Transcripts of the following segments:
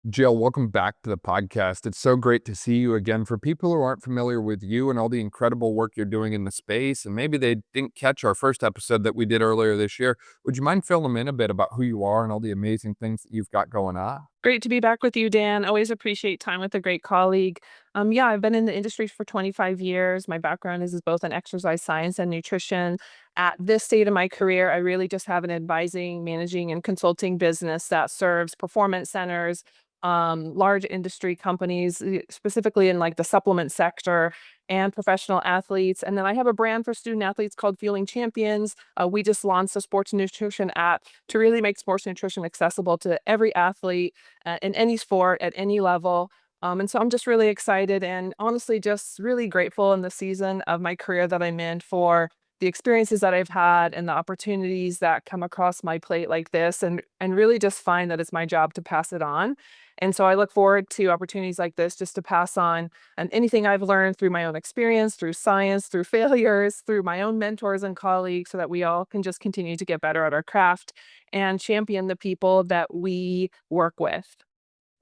Jill, welcome back to the podcast. It's so great to see you again. For people who aren't familiar with you and all the incredible work you're doing in the space, and maybe they didn't catch our first episode that we did earlier this year, would you mind filling them in a bit about who you are and all the amazing things that you've got going on? Great to be back with you, Dan. Always appreciate time with a great colleague. Yeah, I've been in the industry for 25 years. My background is both in exercise science and nutrition. At this state of my career, I really just have an advising, managing, and consulting business that serves performance centers, large industry companies, specifically in like the supplement sector and professional athletes. And then I have a brand for student athletes called Fueling Champions. We just launched a sports nutrition app to really make sports nutrition accessible to every athlete in any sport at any level. And so I'm just really excited and honestly just really grateful in the season of my career that I'm in for the experiences that I've had and the opportunities that come across my plate like this and really just find that it's my job to pass it on. And so I look forward to opportunities like this just to pass on and anything I've learned through my own experience, through science, through failures, through my own mentors and colleagues so that we all can just continue to get better at our craft and champion the people that we work with.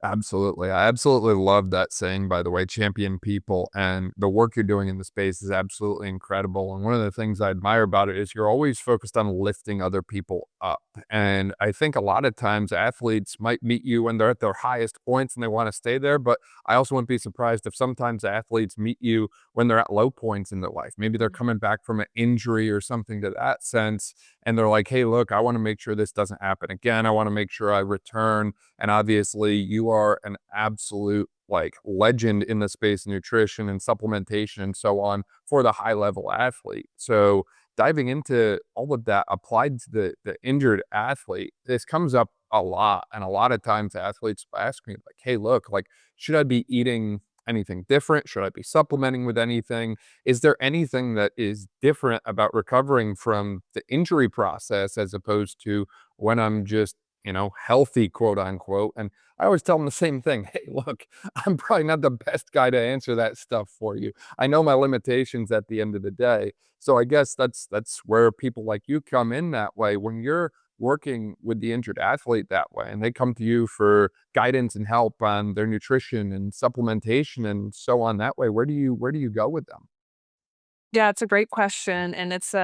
Absolutely. I absolutely love that saying, by the way, champion people. And the work you're doing in the space is absolutely incredible. And one of the things I admire about it is you're always focused on lifting other people up. And I think a lot of times athletes might meet you when they're at their highest points and they want to stay there. But I also wouldn't be surprised if sometimes athletes meet you when they're at low points in their life. Maybe they're coming back from an injury or something to that sense. And they're like, hey, look, I want to make sure this doesn't happen again. I want to make sure I return, and obviously, you are an absolute like legend in the space of nutrition and supplementation and so on for the high level athlete. So diving into all of that applied to the injured athlete, this comes up a lot. And a lot of times athletes ask me like, hey, look, like, should I be eating anything different? Should I be supplementing with anything? Is there anything that is different about recovering from the injury process as opposed to when I'm just healthy, quote unquote. And I always tell them the same thing. Hey, look, I'm probably not the best guy to answer that stuff for you. I know my limitations at the end of the day. So I guess that's where people like you come in that way. When you're working with the injured athlete that way and they come to you for guidance and help on their nutrition and supplementation and so on that way, where do you go with them? Yeah, it's a great question, and it's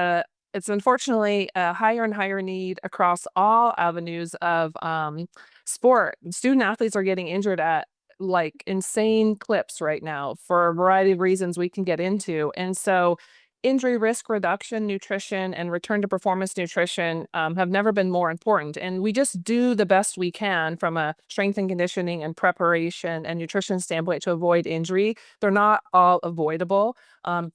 unfortunately a higher and higher need across all avenues of sport. Student athletes are getting injured at like insane clips right now for a variety of reasons we can get into, and so injury risk reduction, nutrition, and return to performance nutrition have never been more important. And we just do the best we can from a strength and conditioning and preparation and nutrition standpoint to avoid injury. They're not all avoidable.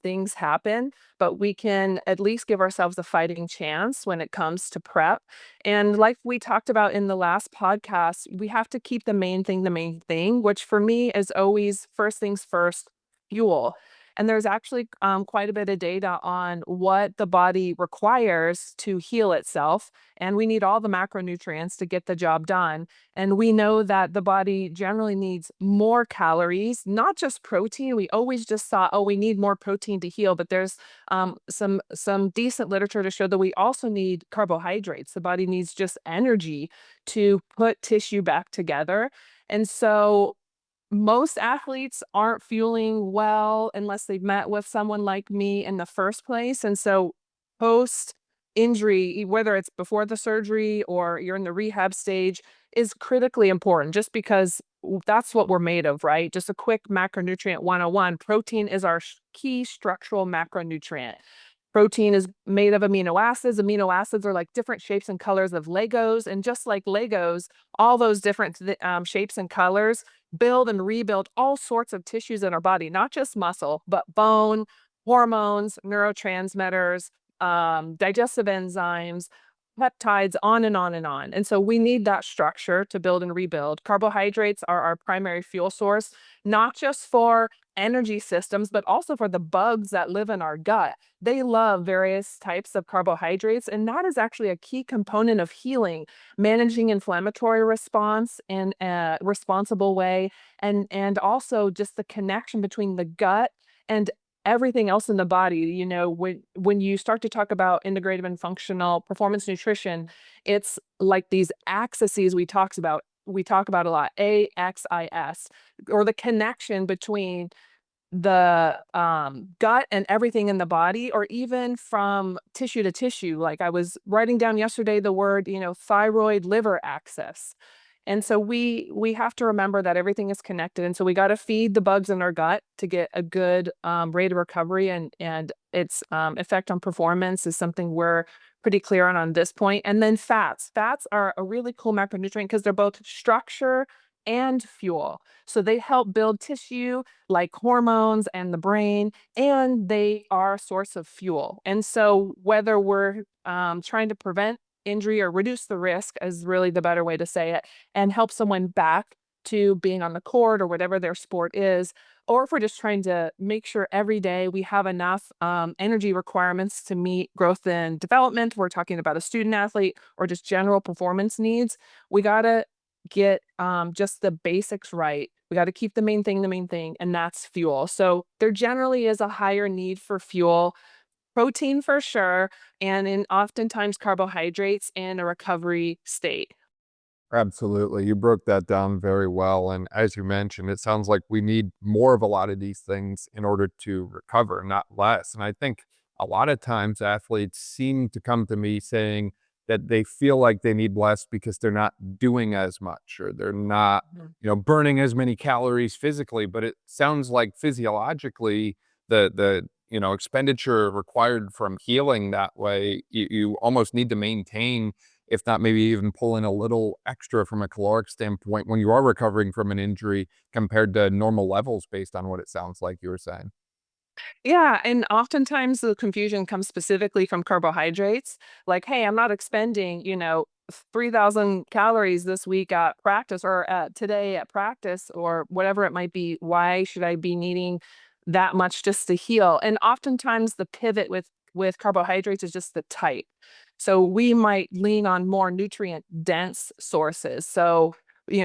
Things happen, but we can at least give ourselves a fighting chance when it comes to prep. And like we talked about in the last podcast, we have to keep the main thing, which for me is always first things first, fuel. And there's actually quite a bit of data on what the body requires to heal itself. And we need all the macronutrients to get the job done. And we know that the body generally needs more calories, not just protein. We always just thought, oh, we need more protein to heal, but there's some decent literature to show that we also need carbohydrates. The body needs just energy to put tissue back together. And so most athletes aren't fueling well unless they've met with someone like me in the first place. And so post injury, whether it's before the surgery or you're in the rehab stage, is critically important just because that's what we're made of, right? Just a quick macronutrient 101. Protein is our key structural macronutrient. Protein is made of amino acids. Amino acids are like different shapes and colors of Legos. And just like Legos, all those different shapes and colors build and rebuild all sorts of tissues in our body, not just muscle, but bone, hormones, neurotransmitters, digestive enzymes, peptides, on and on and on. And so we need that structure to build and rebuild. Carbohydrates are our primary fuel source, not just for energy systems, but also for the bugs that live in our gut. They love various types of carbohydrates, and that is actually a key component of healing, managing inflammatory response in a responsible way, and also just the connection between the gut and everything else in the body. When you start to talk about integrative and functional performance nutrition, it's like these axes we talked about. we talk about a lot, AXIS, or the connection between the gut and everything in the body, or even from tissue to tissue. Like I was writing down yesterday the word, thyroid liver axis. And so we have to remember that everything is connected. And so we got to feed the bugs in our gut to get a good rate of recovery, and its effect on performance is something we're pretty clear on this point. And then fats are a really cool macronutrient because they're both structure and fuel. So they help build tissue like hormones and the brain, and they are a source of fuel. And so whether we're trying to prevent injury or reduce the risk is really the better way to say it, and help someone back to being on the court or whatever their sport is, or if we're just trying to make sure every day we have enough energy requirements to meet growth and development, we're talking about a student athlete or just general performance needs, we got to get just the basics right. We got to keep the main thing, and that's fuel. So there generally is a higher need for fuel, protein for sure, and in oftentimes carbohydrates in a recovery state. Absolutely. You broke that down very well. And as you mentioned, it sounds like we need more of a lot of these things in order to recover, not less. And I think a lot of times athletes seem to come to me saying that they feel like they need less because they're not doing as much or they're not, Mhm. burning as many calories physically. But it sounds like physiologically, the expenditure required from healing that way, you almost need to maintain, if not maybe even pull in a little extra from a caloric standpoint when you are recovering from an injury compared to normal levels based on what it sounds like you were saying. Yeah, and oftentimes the confusion comes specifically from carbohydrates. Like, hey, I'm not expending, 3,000 calories this week at practice, or today at practice, or whatever it might be. Why should I be needing that much just to heal? And oftentimes the pivot with carbohydrates is just the type. So we might lean on more nutrient dense sources. So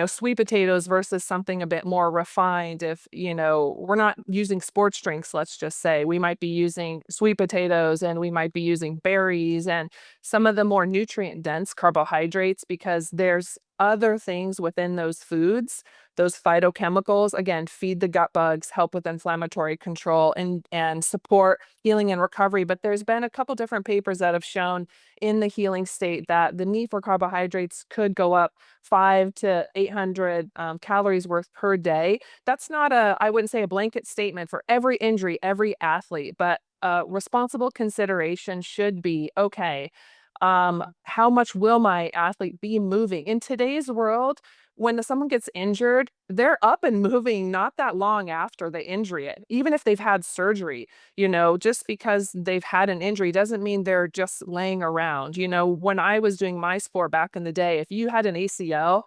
sweet potatoes versus something a bit more refined. If, we're not using sports drinks, let's just say, we might be using sweet potatoes, and we might be using berries and some of the more nutrient dense carbohydrates, because there's other things within those foods, those phytochemicals, again, feed the gut bugs, help with inflammatory control, and support healing and recovery. But there's been a couple different papers that have shown in the healing state that the need for carbohydrates could go up 5 to 800 calories worth per day. That's not I wouldn't say a blanket statement for every injury, every athlete, but responsible consideration should be, okay, how much will my athlete be moving? In today's world, when someone gets injured, they're up and moving not that long after the injury, even if they've had surgery. Just because they've had an injury doesn't mean they're just laying around. When I was doing my sport back in the day, if you had an ACL,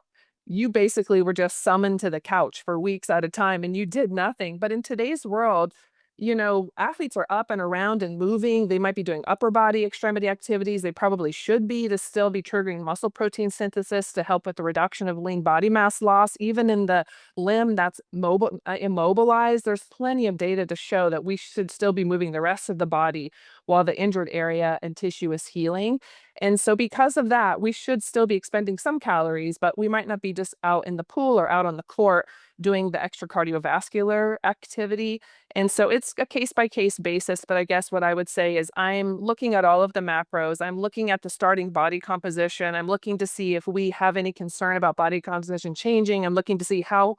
you basically were just summoned to the couch for weeks at a time and you did nothing. But in today's world, athletes are up and around and moving. They might be doing upper body extremity activities. They probably should be, to still be triggering muscle protein synthesis to help with the reduction of lean body mass loss. Even in the limb that's immobilized, there's plenty of data to show that we should still be moving the rest of the body while the injured area and tissue is healing. And so, because of that, we should still be expending some calories, but we might not be just out in the pool or out on the court doing the extra cardiovascular activity. And so it's a case by case basis, but I guess what I would say is I'm looking at all of the macros. I'm looking at the starting body composition. I'm looking to see if we have any concern about body composition changing. I'm looking to see how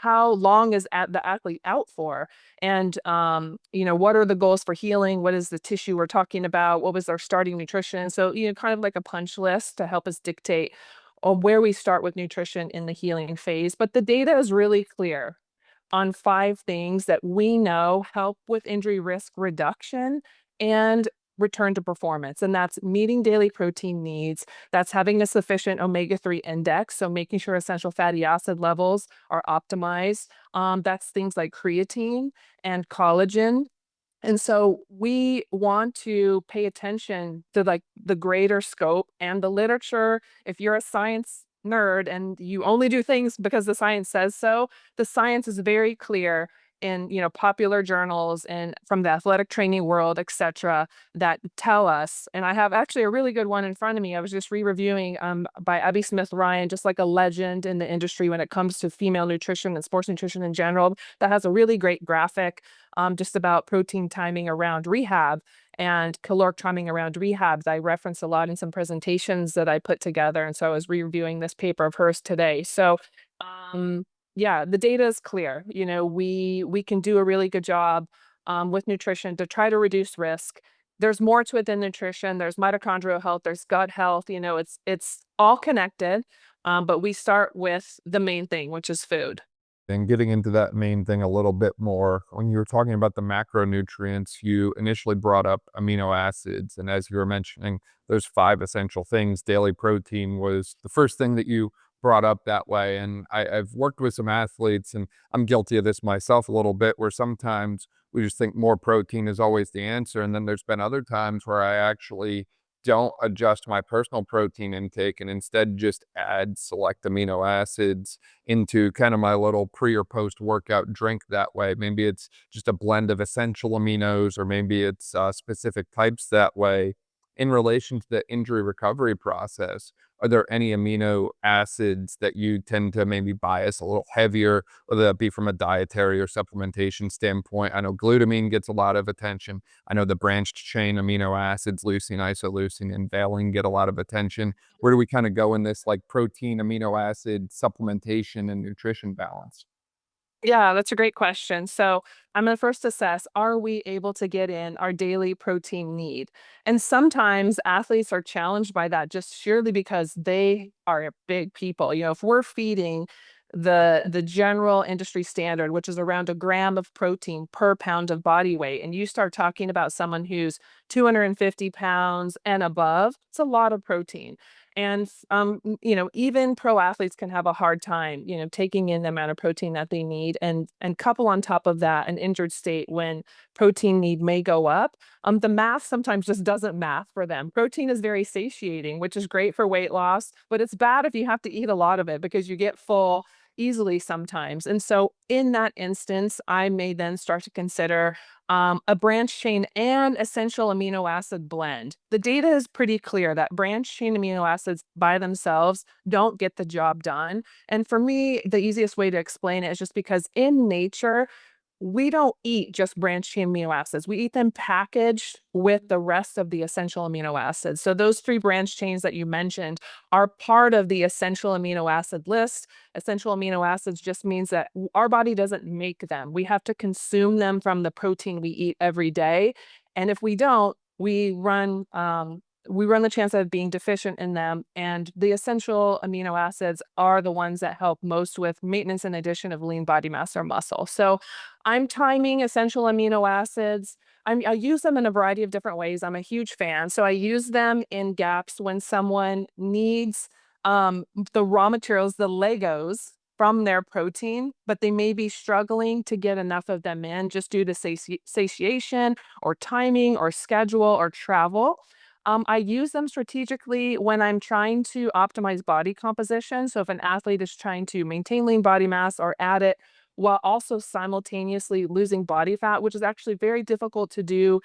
long is the athlete out for, and what are the goals for healing, what is the tissue we're talking about, what was their starting nutrition. So kind of like a punch list to help us dictate where we start with nutrition in the healing phase. But the data is really clear on 5 things that we know help with injury risk reduction and return to performance. And that's meeting daily protein needs, that's having a sufficient omega-3 index, so making sure essential fatty acid levels are optimized. That's things like creatine and collagen. And so we want to pay attention to like the greater scope and the literature. If you're a science nerd and you only do things because the science says so, the science is very clear. in, popular journals and from the athletic training world, etc., that tell us. And I have actually a really good one in front of me. I was just re-reviewing by Abby Smith Ryan, just like a legend in the industry when it comes to female nutrition and sports nutrition in general. That has a really great graphic just about protein timing around rehab and caloric timing around rehabs. I reference a lot in some presentations that I put together. And so I was reviewing this paper of hers today. So um, yeah, the data is clear. We can do a really good job with nutrition to try to reduce risk. There's more to it than nutrition. There's mitochondrial health, there's gut health. It's all connected. But we start with the main thing, which is food. And getting into that main thing a little bit more, when you were talking about the macronutrients, you initially brought up amino acids. And as you were mentioning, there's 5 essential things. Daily protein was the first thing that you brought up that way. And I've worked with some athletes, and I'm guilty of this myself a little bit, where sometimes we just think more protein is always the answer. And then there's been other times where I actually don't adjust my personal protein intake and instead just add select amino acids into kind of my little pre or post workout drink that way. Maybe it's just a blend of essential aminos, or maybe it's specific types that way. In relation to the injury recovery process, are there any amino acids that you tend to maybe bias a little heavier, whether that be from a dietary or supplementation standpoint? I know glutamine gets a lot of attention. I know the branched chain amino acids, leucine, isoleucine, and valine get a lot of attention. Where do we kind of go in this like protein, amino acid supplementation and nutrition balance? Yeah, that's a great question. So I'm going to first assess, are we able to get in our daily protein need? And sometimes athletes are challenged by that just surely because they are big people. If we're feeding the general industry standard, which is around a gram of protein per pound of body weight, and you start talking about someone who's 250 pounds and above, it's a lot of protein. And even pro athletes can have a hard time, taking in the amount of protein that they need, and couple on top of that an injured state when protein need may go up. The math sometimes just doesn't math for them. Protein is very satiating, which is great for weight loss, but it's bad if you have to eat a lot of it because you get full easily sometimes. And so in that instance, I may then start to consider a branch chain and essential amino acid blend. The data is pretty clear that branch chain amino acids by themselves don't get the job done. And for me, the easiest way to explain it is just because in nature, we don't eat just branched chain amino acids. We eat them packaged with the rest of the essential amino acids. So those 3 branch chains that you mentioned are part of the essential amino acid list. Essential amino acids just means that our body doesn't make them. We have to consume them from the protein we eat every day. And if we don't, we run the chance of being deficient in them. And the essential amino acids are the ones that help most with maintenance and addition of lean body mass or muscle. So I'm timing essential amino acids. I use them in a variety of different ways. I'm a huge fan. So I use them in gaps when someone needs the raw materials, the Legos from their protein, but they may be struggling to get enough of them in just due to satiation or timing or schedule or travel. I use them strategically when I'm trying to optimize body composition. So if an athlete is trying to maintain lean body mass or add it while also simultaneously losing body fat, which is actually very difficult to do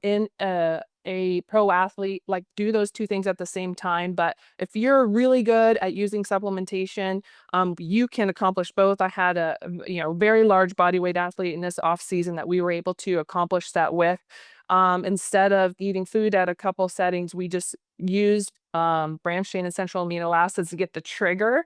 in a pro athlete, like do those 2 things at the same time. But if you're really good at using supplementation, you can accomplish both. I had a very large body weight athlete in this off season that we were able to accomplish that with. Instead of eating food at a couple settings, we just used branched chain essential amino acids to get the trigger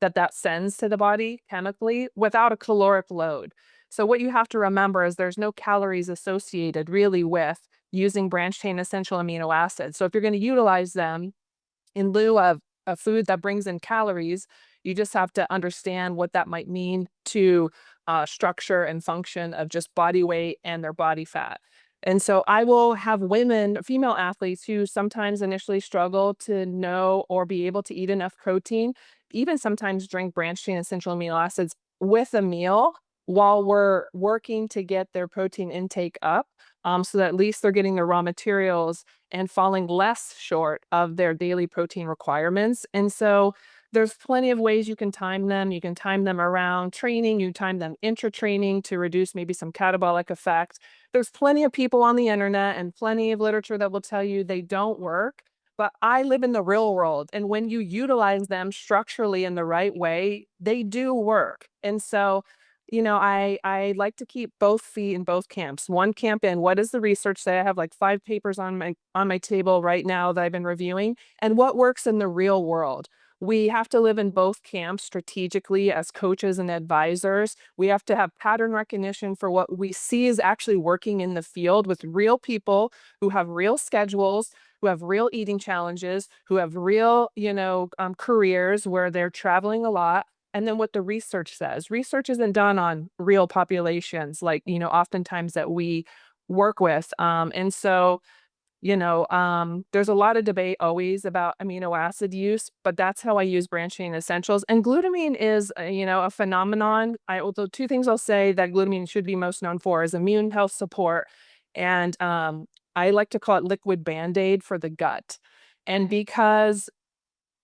that sends to the body chemically without a caloric load. So what you have to remember is there's no calories associated really with using branched chain essential amino acids. So if you're going to utilize them in lieu of a food that brings in calories, you just have to understand what that might mean to structure and function of just body weight and their body fat. And so I will have female athletes who sometimes initially struggle to know or be able to eat enough protein, even sometimes drink branched chain essential amino acids with a meal while we're working to get their protein intake up, so that at least they're getting the raw materials and falling less short of their daily protein requirements. And so There's plenty of ways you can time them. You can time them around training, you time them intra-training to reduce maybe some catabolic effect. There's plenty of people on the internet and plenty of literature that will tell you they don't work, but I live in the real world, and when you utilize them structurally in the right way, they do work. And so, I like to keep both feet in both camps. One camp in, what does the research say? I have like 5 papers on my table right now that I've been reviewing, and what works in the real world. We have to live in both camps strategically as coaches and advisors. We have to have pattern recognition for what we see is actually working in the field with real people who have real schedules, who have real eating challenges, who have real, careers where they're traveling a lot. And then what the research says. Research isn't done on real populations, like, oftentimes that we work with. And so there's a lot of debate always about amino acid use, but that's how I use branched chain essentials. And glutamine is, a phenomenon. Although two things I'll say that glutamine should be most known for is immune health support, and I like to call it liquid band-aid for the gut. And because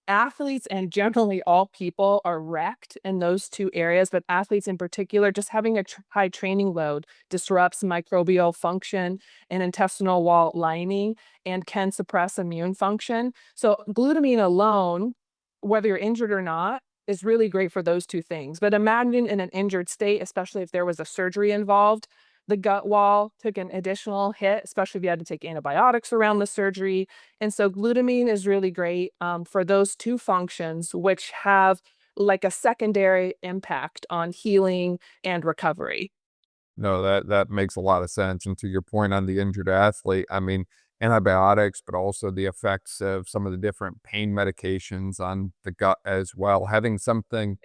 athletes and generally all people are wrecked in those 2 areas, but athletes in particular, just having a high training load disrupts microbial function and intestinal wall lining and can suppress immune function. So glutamine alone, whether you're injured or not, is really great for those 2 things. But imagine in an injured state, especially if there was a surgery involved, the gut wall took an additional hit, especially if you had to take antibiotics around the surgery. And so glutamine is really great for those 2 functions, which have like a secondary impact on healing and recovery. No, that makes a lot of sense, and to your point on the injured athlete, I mean, antibiotics, but also the effects of some of the different pain medications on the gut as well. Having something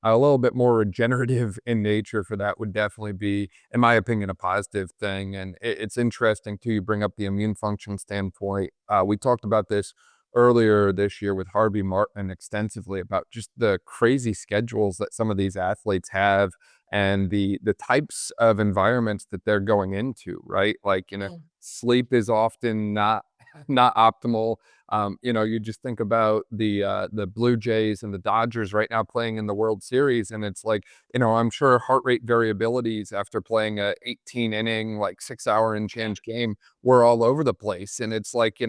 a little bit more regenerative in nature for that would definitely be, in my opinion, a positive thing, and it's interesting too, you bring up the immune function standpoint. We talked about this earlier this year with Harvey Martin extensively about just the crazy schedules that some of these athletes have and the types of environments that they're going into, right? Like, sleep is often not optimal. You just think about the Blue Jays and the Dodgers right now playing in the World Series, and it's like, I'm sure heart rate variabilities after playing a 18 inning, like 6 hour and change game were all over the place. And it's like,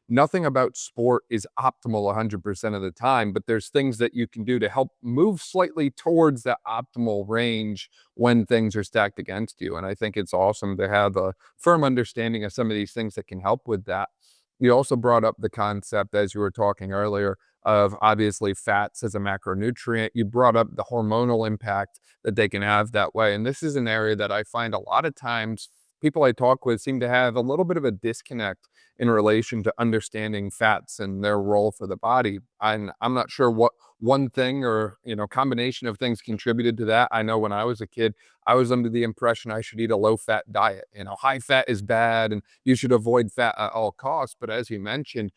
nothing about sport is optimal 100% of the time, but there's things that you can do to help move slightly towards that optimal range when things are stacked against you. And I think it's awesome to have a firm understanding of some of these things that can help with that. You also brought up the concept, as you were talking earlier, of obviously fats as a macronutrient. You brought up the hormonal impact that they can have that way. And this is an area that I find a lot of times people I talk with seem to have a little bit of a disconnect in relation to understanding fats and their role for the body. And I'm not sure what one thing or, combination of things contributed to that. I know when I was a kid, I was under the impression I should eat a low fat diet. High fat is bad and you should avoid fat at all costs. But as you mentioned,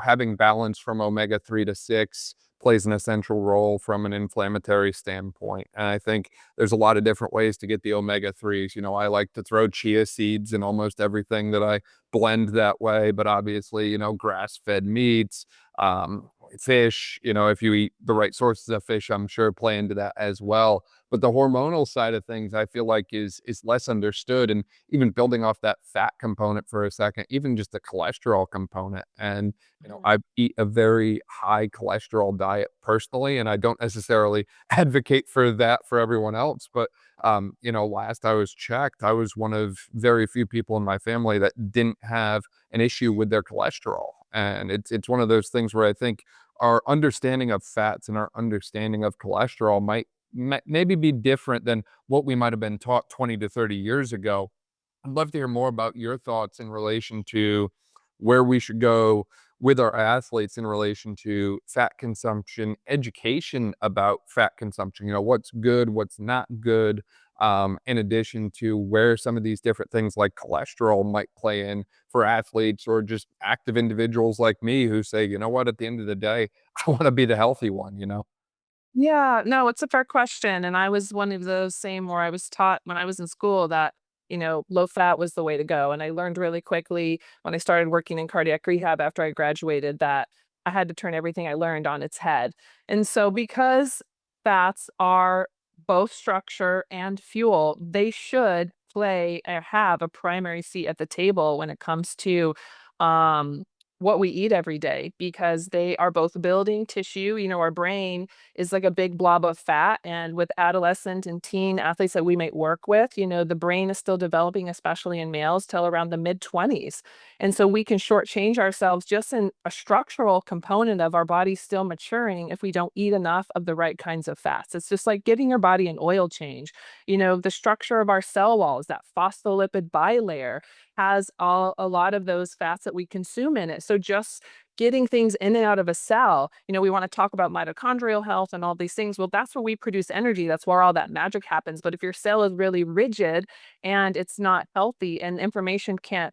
having balance from omega-3 to 6 plays an essential role from an inflammatory standpoint. And I think there's a lot of different ways to get the omega-3s. I like to throw chia seeds in almost everything that I blend that way, but obviously, grass-fed meats, fish, if you eat the right sources of fish, I'm sure play into that as well. But the hormonal side of things, I feel like is less understood. And even building off that fat component for a second, even just the cholesterol component. And, I eat a very high cholesterol diet personally, and I don't necessarily advocate for that for everyone else. But, last I was checked, I was one of very few people in my family that didn't have an issue with their cholesterol. And it's one of those things where I think our understanding of fats and our understanding of cholesterol might maybe be different than what we might have been taught 20 to 30 years ago. I'd love to hear more about your thoughts in relation to where we should go with our athletes in relation to fat consumption, education about fat consumption, what's good, what's not good, in addition to where some of these different things like cholesterol might play in for athletes or just active individuals like me who say, you know what, at the end of the day, I want to be the healthy one. Yeah, no, it's a fair question. And I was one of those same where I was taught when I was in school that, low fat was the way to go. And I learned really quickly when I started working in cardiac rehab after I graduated that I had to turn everything I learned on its head. And so because fats are both structure and fuel, they should play or have a primary seat at the table when it comes to um, what we eat every day, because they are both building tissue. Our brain is like a big blob of fat. And with adolescent and teen athletes that we might work with, the brain is still developing, especially in males, till around the mid 20s. And so we can shortchange ourselves just in a structural component of our body still maturing if we don't eat enough of the right kinds of fats. It's just like giving your body an oil change. The structure of our cell walls, that phospholipid bilayer, has a lot of those fats that we consume in it. So just getting things in and out of a cell, we want to talk about mitochondrial health and all these things. Well, that's where we produce energy. That's where all that magic happens. But if your cell is really rigid and it's not healthy and information can't,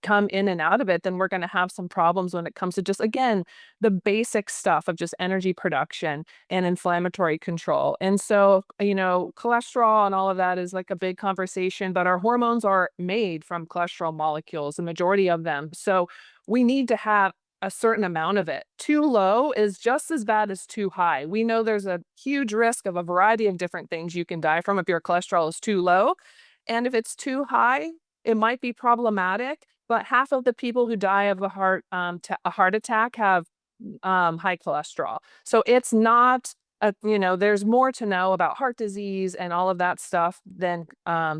come in and out of it, then we're going to have some problems when it comes to just, again, the basic stuff of just energy production and inflammatory control. And so, cholesterol and all of that is like a big conversation, but our hormones are made from cholesterol molecules, the majority of them. So we need to have a certain amount of it. Too low is just as bad as too high. We know there's a huge risk of a variety of different things you can die from if your cholesterol is too low. And if it's too high, it might be problematic. But half of the people who die of a heart attack have high cholesterol. So it's not there's more to know about heart disease and all of that stuff than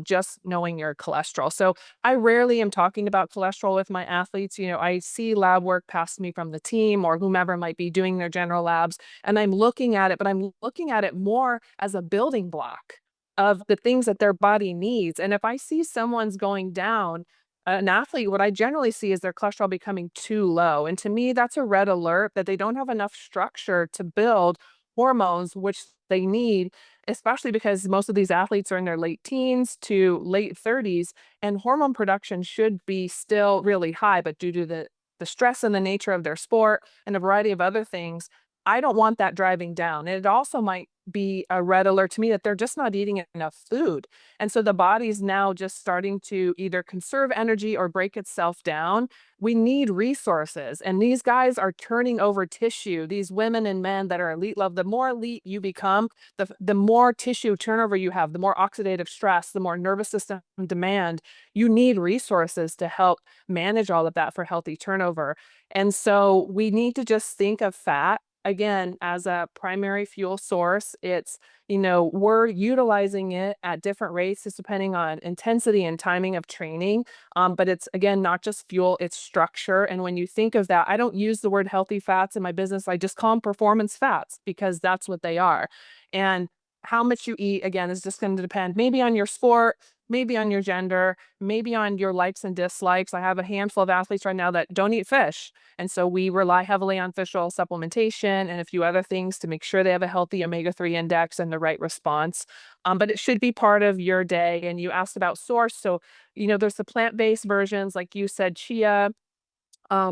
just knowing your cholesterol. So I rarely am talking about cholesterol with my athletes. I see lab work past me from the team or whomever might be doing their general labs, and I'm looking at it, but I'm looking at it more as a building block of the things that their body needs. And if I see someone's going down, an athlete, what I generally see is their cholesterol becoming too low. And to me, that's a red alert that they don't have enough structure to build hormones, which they need, especially because most of these athletes are in their late teens to late 30s, and hormone production should be still really high. But due to the stress and the nature of their sport and a variety of other things, I don't want that driving down. And it also might be a red alert to me that they're just not eating enough food. And so the body's now just starting to either conserve energy or break itself down. We need resources. And these guys are turning over tissue. These women and men that are elite level, the more elite you become, the more tissue turnover you have, the more oxidative stress, the more nervous system demand. You need resources to help manage all of that for healthy turnover. And so we need to just think of fat again as a primary fuel source. It's, we're utilizing it at different rates just depending on intensity and timing of training. But it's, again, not just fuel, it's structure. And when you think of that, I don't use the word healthy fats in my business. I just call them performance fats because that's what they are. And how much you eat, again, is just going to depend maybe on your sport, maybe on your gender, maybe on your likes and dislikes. I have a handful of athletes right now that don't eat fish. And so we rely heavily on fish oil supplementation and a few other things to make sure they have a healthy omega-3 index and the right response. But it should be part of your day. And you asked about source. So, there's the plant-based versions, like you said, chia,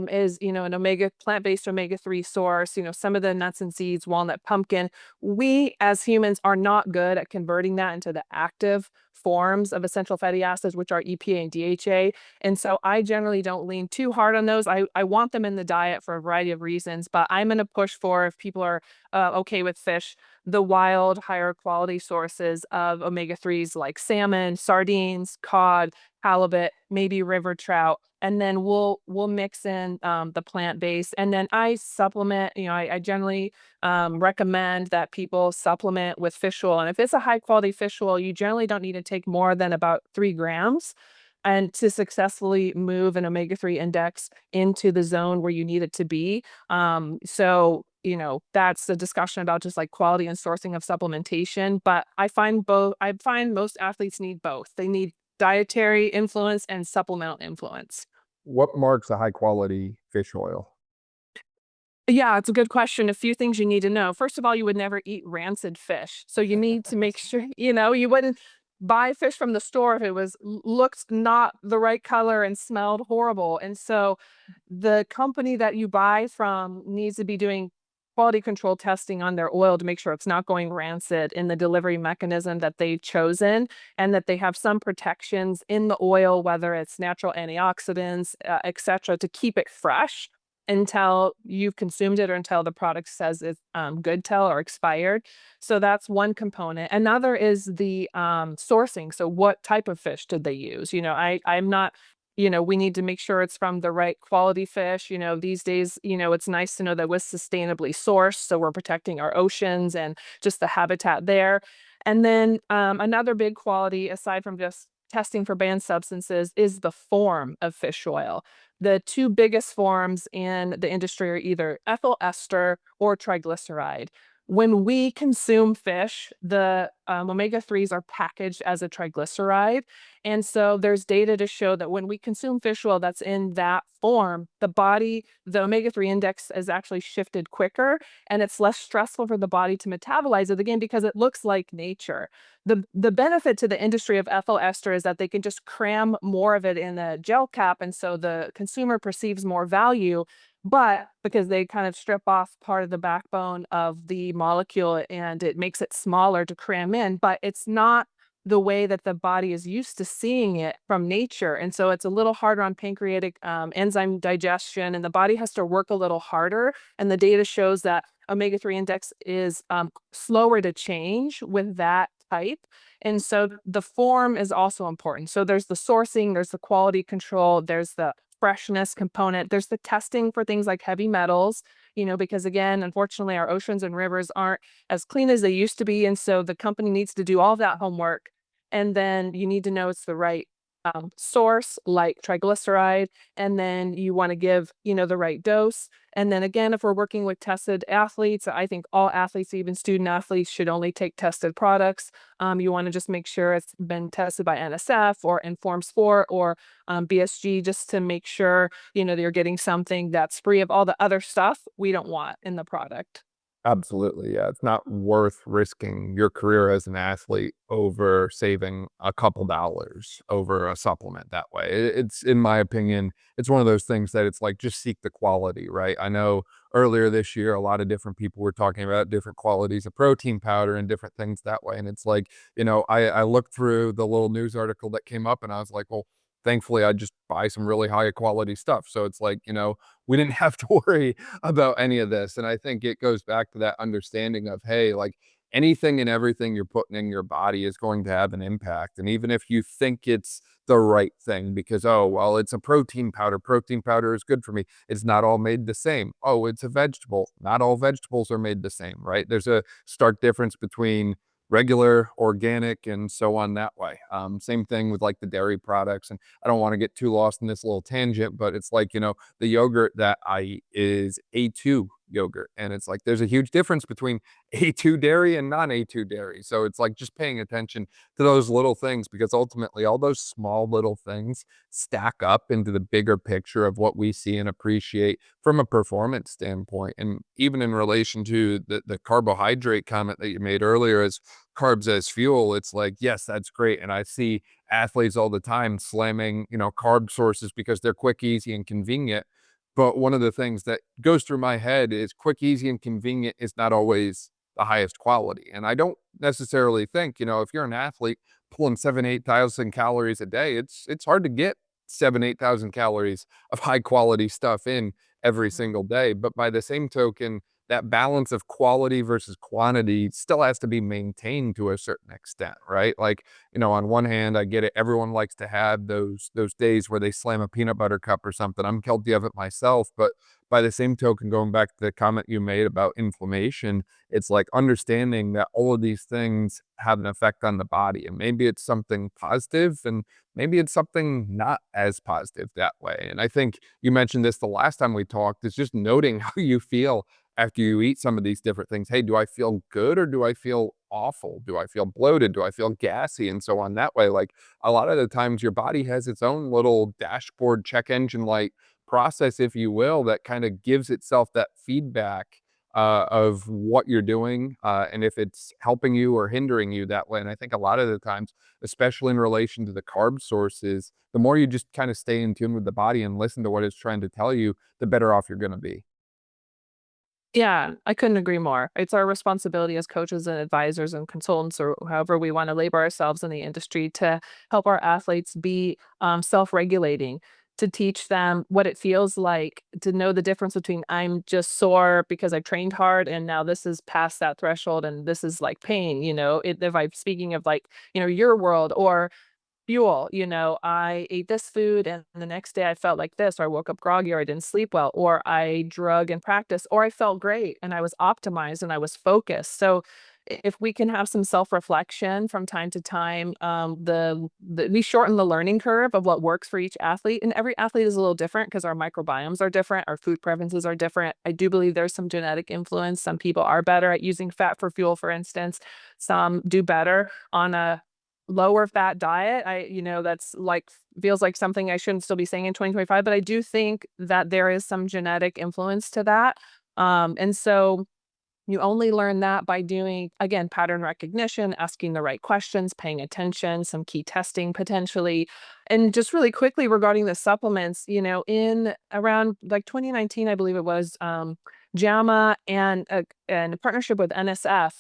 is, an plant-based omega-3 source, some of the nuts and seeds, walnut, pumpkin. We as humans are not good at converting that into the active forms of essential fatty acids, which are EPA and DHA. And so I generally don't lean too hard on those. I want them in the diet for a variety of reasons, but I'm going to push for, if people are okay with fish, the wild, higher quality sources of omega-3s like salmon, sardines, cod, halibut, maybe river trout, and then we'll mix in the plant-based. And then I supplement, I generally recommend that people supplement with fish oil. And if it's a high quality fish oil, you generally don't need to take more than about 3 grams and to successfully move an omega-3 index into the zone where you need it to be. So that's the discussion about just like quality and sourcing of supplementation. But I find most athletes need both. They need dietary influence and supplemental influence. What marks a high quality fish oil? Yeah, it's a good question. A few things you need to know. First of all, you would never eat rancid fish. So you need to make sure, you wouldn't buy fish from the store if it looked not the right color and smelled horrible. And so the company that you buy from needs to be doing quality control testing on their oil to make sure it's not going rancid in the delivery mechanism that they've chosen, and that they have some protections in the oil, whether it's natural antioxidants, et cetera, to keep it fresh. until you've consumed it or until the product says it's good till or expired. So that's one component. Another is the sourcing. So what type of fish did they use? I'm not, we need to make sure it's from the right quality fish. These days, it's nice to know that it was sustainably sourced. So we're protecting our oceans and just the habitat there. And then another big quality, aside from just testing for banned substances, is the form of fish oil. The two biggest forms in the industry are either ethyl ester or triglyceride. When we consume fish, the omega 3s are packaged as a triglyceride. And so there's data to show that when we consume fish oil that's in that form, the omega 3 index is actually shifted quicker, and it's less stressful for the body to metabolize it again because it looks like nature. The benefit to the industry of ethyl ester is that they can just cram more of it in a gel cap, and so the consumer perceives more value, but because they kind of strip off part of the backbone of the molecule and it makes it smaller to cram in, but it's not the way that the body is used to seeing it from nature. And so it's a little harder on pancreatic enzyme digestion, and the body has to work a little harder. And the data shows that omega 3 index is slower to change with that type. And so the form is also important. So there's the sourcing, there's the quality control, there's the freshness component, there's the testing for things like heavy metals, because again, unfortunately, our oceans and rivers aren't as clean as they used to be. And so the company needs to do all of that homework. And then you need to know it's the right source, like triglyceride. And then you want to give, the right dose. And then again, if we're working with tested athletes, I think all athletes, even student athletes, should only take tested products. You want to just make sure it's been tested by NSF or Inform Sport or BSG, just to make sure, that you're getting something that's free of all the other stuff we don't want in the product. Absolutely, yeah, it's not worth risking your career as an athlete over saving a couple dollars over a supplement that way. It's in my opinion, it's one of those things that it's like, just seek the quality, right? I know earlier this year, a lot of different people were talking about different qualities of protein powder and different things that way, and it's like, I looked through the little news article that came up, and I was like, "Well, thankfully, I just buy some really high quality stuff." So it's like, we didn't have to worry about any of this. And I think it goes back to that understanding of, hey, like anything and everything you're putting in your body is going to have an impact. And even if you think it's the right thing because, oh, well, it's a protein powder is good for me. It's not all made the same. Oh, it's a vegetable. Not all vegetables are made the same, right? There's a stark difference between regular, organic, and so on that way. Same thing with like the dairy products. And I don't want to get too lost in this little tangent, but it's like, the yogurt that I eat is A2 yogurt. And it's like there's a huge difference between A2 dairy and non A2 dairy. So it's like just paying attention to those little things because ultimately all those small little things stack up into the bigger picture of what we see and appreciate from a performance standpoint. And even in relation to the carbohydrate comment that you made earlier as carbs as fuel, it's like, yes, that's great. And I see athletes all the time slamming, carb sources because they're quick, easy, and convenient. But one of the things that goes through my head is quick, easy, and convenient is not always the highest quality. And I don't necessarily think, if you're an athlete pulling 8,000 calories a day, it's hard to get 8,000 calories of high quality stuff in every single day. But by the same token, that balance of quality versus quantity still has to be maintained to a certain extent, right? Like, on one hand, I get it. Everyone likes to have those days where they slam a peanut butter cup or something. I'm guilty of it myself, but by the same token, going back to the comment you made about inflammation, it's like understanding that all of these things have an effect on the body, and maybe it's something positive, and maybe it's something not as positive that way. And I think you mentioned this the last time we talked, is just noting how you feel after you eat some of these different things. Hey, do I feel good or do I feel awful? Do I feel bloated? Do I feel gassy? And so on that way, like a lot of the times your body has its own little dashboard check engine light process, if you will, that kind of gives itself that feedback of what you're doing and if it's helping you or hindering you that way. And I think a lot of the times, especially in relation to the carb sources, the more you just kind of stay in tune with the body and listen to what it's trying to tell you, the better off you're going to be. Yeah, I couldn't agree more. It's our responsibility as coaches and advisors and consultants, or however we want to label ourselves in the industry, to help our athletes be self regulating. to teach them what it feels like to know the difference between I'm just sore because I trained hard and now this is past that threshold and this is like pain, if I'm speaking of like, your world or fuel, I ate this food and the next day I felt like this, or I woke up groggy, or I didn't sleep well, or I drug and practice, or I felt great and I was optimized and I was focused. So if we can have some self-reflection from time to time, we shorten the learning curve of what works for each athlete. And every athlete is a little different because our microbiomes are different, our food preferences are different. I do believe there's some genetic influence. Some people are better at using fat for fuel, for instance. Some do better on a lower fat diet. That's like feels like something I shouldn't still be saying in 2025, but I do think that there is some genetic influence to that. And so you only learn that by doing, again, pattern recognition, asking the right questions, paying attention, some key testing potentially. And just really quickly regarding the supplements, in around like 2019, I believe it was, JAMA and a partnership with NSF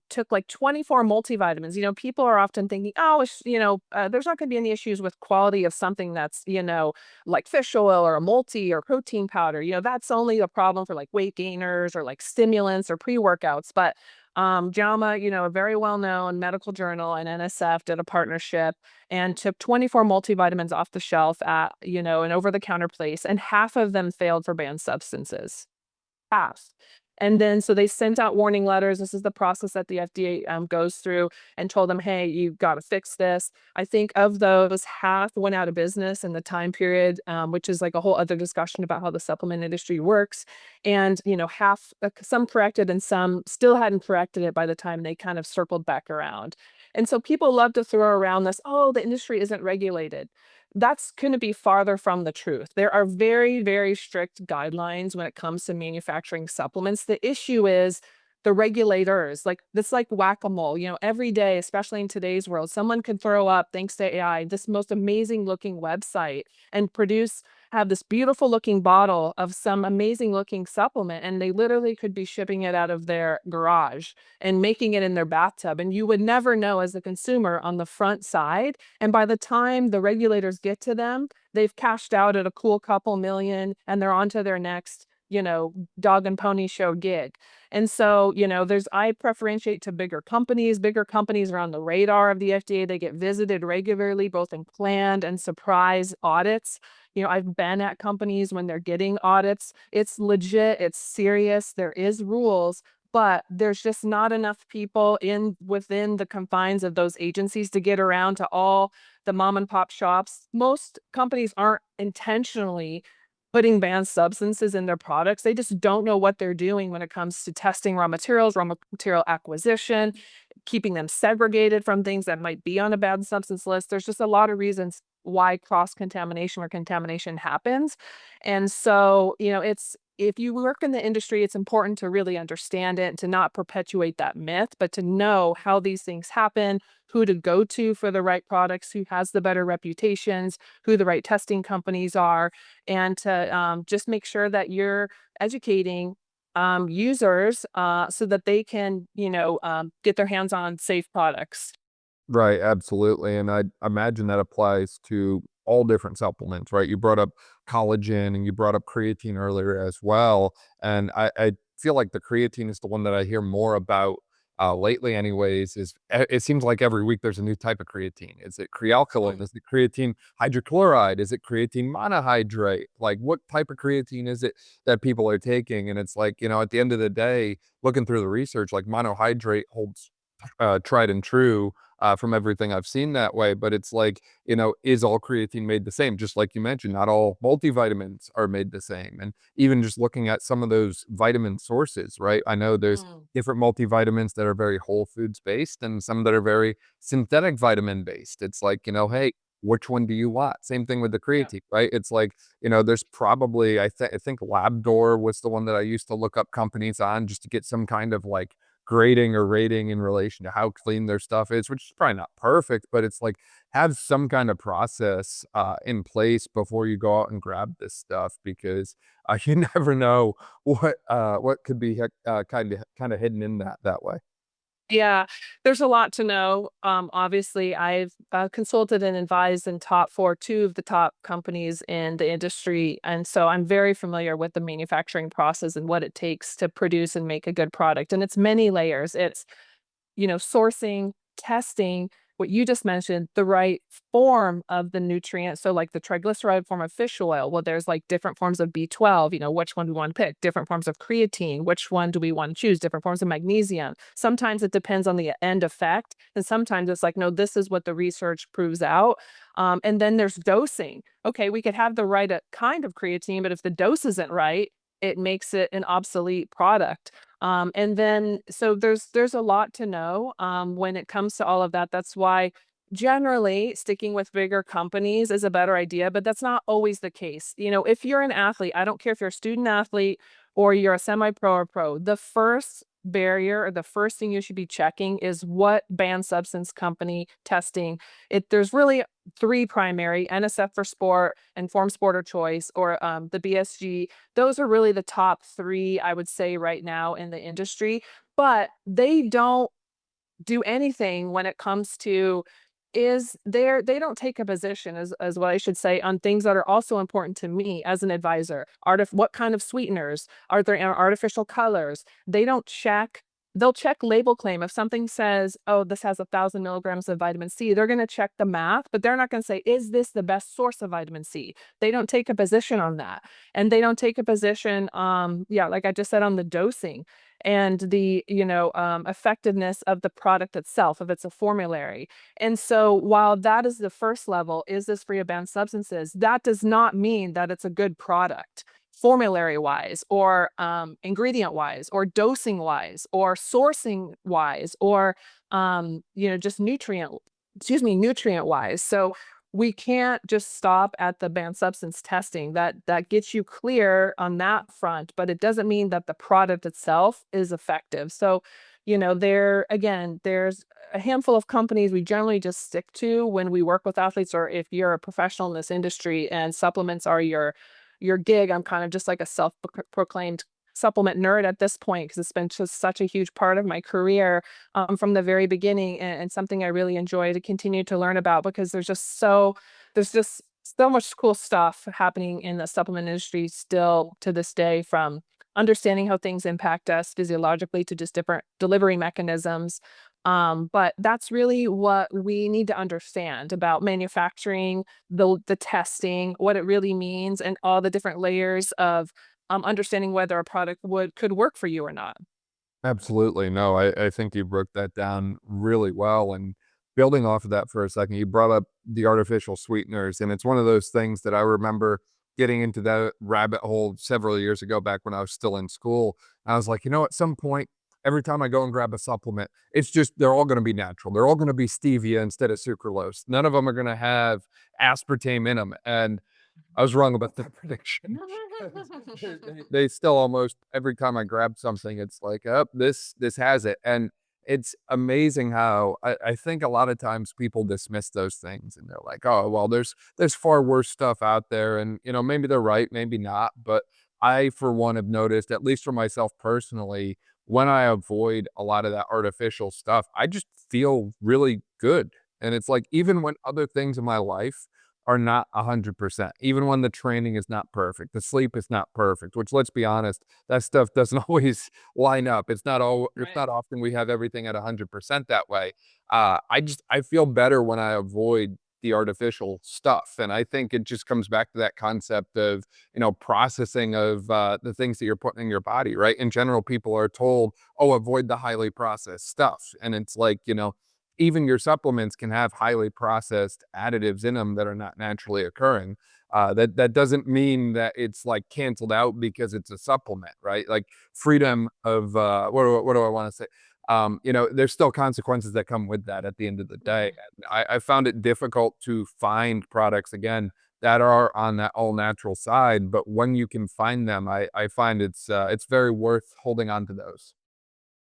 took like 24 multivitamins. People are often thinking, oh, there's not going to be any issues with quality of something that's, like fish oil or a multi or protein powder. That's only a problem for like weight gainers or like stimulants or pre-workouts. But JAMA, a very well-known medical journal, and NSF did a partnership and took 24 multivitamins off the shelf at, an over-the-counter place, and half of them failed for banned substances. Half. And then so they sent out warning letters. This is the process that the FDA goes through, and told them, hey, you've got to fix this. I think of those, half went out of business in the time period, which is like a whole other discussion about how the supplement industry works. And, half, some corrected and some still hadn't corrected it by the time they kind of circled back around. And so people love to throw around this, oh, the industry isn't regulated. That's going to be farther from the truth. There are very, very strict guidelines when it comes to manufacturing supplements. The issue is the regulators, like this, like whack-a-mole, every day, especially in today's world, someone can throw up, thanks to AI, this most amazing looking website and have this beautiful looking bottle of some amazing looking supplement. And they literally could be shipping it out of their garage and making it in their bathtub. And you would never know as a consumer on the front side. And by the time the regulators get to them, they've cashed out at a cool couple million and they're on to their next, dog and pony show gig. And so, I preferentiate to bigger companies. Bigger companies are on the radar of the FDA. They get visited regularly, both in planned and surprise audits. I've been at companies when they're getting audits. It's legit, it's serious, there is rules, but there's just not enough people within the confines of those agencies to get around to all the mom and pop shops. Most companies aren't intentionally putting banned substances in their products. They just don't know what they're doing when it comes to testing raw material acquisition, keeping them segregated from things that might be on a banned substance list. There's just a lot of reasons why cross contamination or contamination happens. And so, it's if you work in the industry, it's important to really understand it, to not perpetuate that myth, but to know how these things happen, who to go to for the right products, who has the better reputations, who the right testing companies are, and to just make sure that you're educating users so that they can, get their hands on safe products. Right, absolutely, and I imagine that applies to all different supplements, right? You brought up collagen and you brought up creatine earlier as well, and I feel like the creatine is the one that I hear more about, lately anyways, it seems like every week there's a new type of creatine. Is it crealkaline? Is it creatine hydrochloride? Is it creatine monohydrate? Like, what type of creatine is it that people are taking? And it's like, at the end of the day, looking through the research, like monohydrate holds tried and true from everything I've seen that way. But it's like, is all creatine made the same? Just like you mentioned, not all multivitamins are made the same. And even just looking at some of those vitamin sources, right? I know there's Mm. different multivitamins that are very whole foods based and some that are very synthetic vitamin based. It's like, hey, which one do you want? Same thing with the Yeah. creatine, right? It's like, there's probably, I think Labdoor was the one that I used to look up companies on just to get some kind of like grading or rating in relation to how clean their stuff is, which is probably not perfect, but it's like have some kind of process in place before you go out and grab this stuff because you never know what could be kind of hidden in that way. Yeah, there's a lot to know. Obviously, I've consulted and advised and taught for two of the top companies in the industry. And so I'm very familiar with the manufacturing process and what it takes to produce and make a good product. And it's many layers. It's sourcing, testing, what you just mentioned, the right form of the nutrient. So, like the triglyceride form of fish oil, well, there's like different forms of B12, which one do we want to pick? Different forms of creatine, which one do we want to choose? Different forms of magnesium. Sometimes it depends on the end effect. And sometimes it's like, no, this is what the research proves out. And then there's dosing. Okay, we could have the right kind of creatine, but if the dose isn't right, it makes it an obsolete product. And then so there's a lot to know when it comes to all of that. That's why generally sticking with bigger companies is a better idea, but that's not always the case. If you're an athlete, I don't care if you're a student athlete or you're a semi-pro or pro, the first barrier or the first thing you should be checking is what banned substance company testing. There's really three primary: NSF for sport, Informed Sport or Choice, or the BSG. Those are really the top three, I would say, right now in the industry, but they don't do anything when it comes to they don't take a position, as what I should say, on things that are also important to me as an advisor. What kind of sweeteners are there? Artificial colors? They don't check. They'll check label claim. If something says, "Oh, this has 1,000 milligrams of vitamin C," they're going to check the math, but they're not going to say, "Is this the best source of vitamin C?" They don't take a position on that, and they don't take a position, yeah, like I just said, on the dosing and the effectiveness of the product itself, if it's a formulary. And so while that is the first level, is this free of banned substances, that does not mean that it's a good product formulary wise, or ingredient wise, or dosing wise, or sourcing wise, or just nutrient wise. So we can't just stop at the banned substance testing. That gets you clear on that front, but it doesn't mean that the product itself is effective. So, there's a handful of companies we generally just stick to when we work with athletes, or if you're a professional in this industry and supplements are your gig. I'm kind of just like a self-proclaimed supplement nerd at this point because it's been just such a huge part of my career from the very beginning, and something I really enjoy to continue to learn about, because there's just so much cool stuff happening in the supplement industry still to this day, from understanding how things impact us physiologically to just different delivery mechanisms. But that's really what we need to understand about manufacturing, the testing, what it really means, and all the different layers of understanding whether a product could work for you or not. Absolutely. No, I think you broke that down really well. And building off of that for a second, you brought up the artificial sweeteners. And it's one of those things that I remember getting into that rabbit hole several years ago back when I was still in school. I was like, at some point, every time I go and grab a supplement, it's just they're all going to be natural. They're all going to be stevia instead of sucralose. None of them are going to have aspartame in them. And I was wrong about that prediction. 'Cause they still almost every time I grab something, it's like, "Oh, this has it," and it's amazing how I think a lot of times people dismiss those things, and they're like, "Oh, well, there's far worse stuff out there," and, maybe they're right, maybe not, but I, for one, have noticed, at least for myself personally, when I avoid a lot of that artificial stuff, I just feel really good, and it's like, even when other things in my life are not 100%. Even when the training is not perfect, the sleep is not perfect, which, let's be honest, that stuff doesn't always line up. It's Right. not often we have everything at 100% that way. I feel better when I avoid the artificial stuff, and I think it just comes back to that concept of, processing of, the things that you're putting in your body, right? In general, people are told, "Oh, avoid the highly processed stuff," and it's like, even your supplements can have highly processed additives in them that are not naturally occurring. That doesn't mean that it's like canceled out because it's a supplement, right? Like freedom of what do I want to say? There's still consequences that come with that at the end of the day. Mhm. And I found it difficult to find products again that are on that all natural side, but when you can find them, I find it's very worth holding on to those.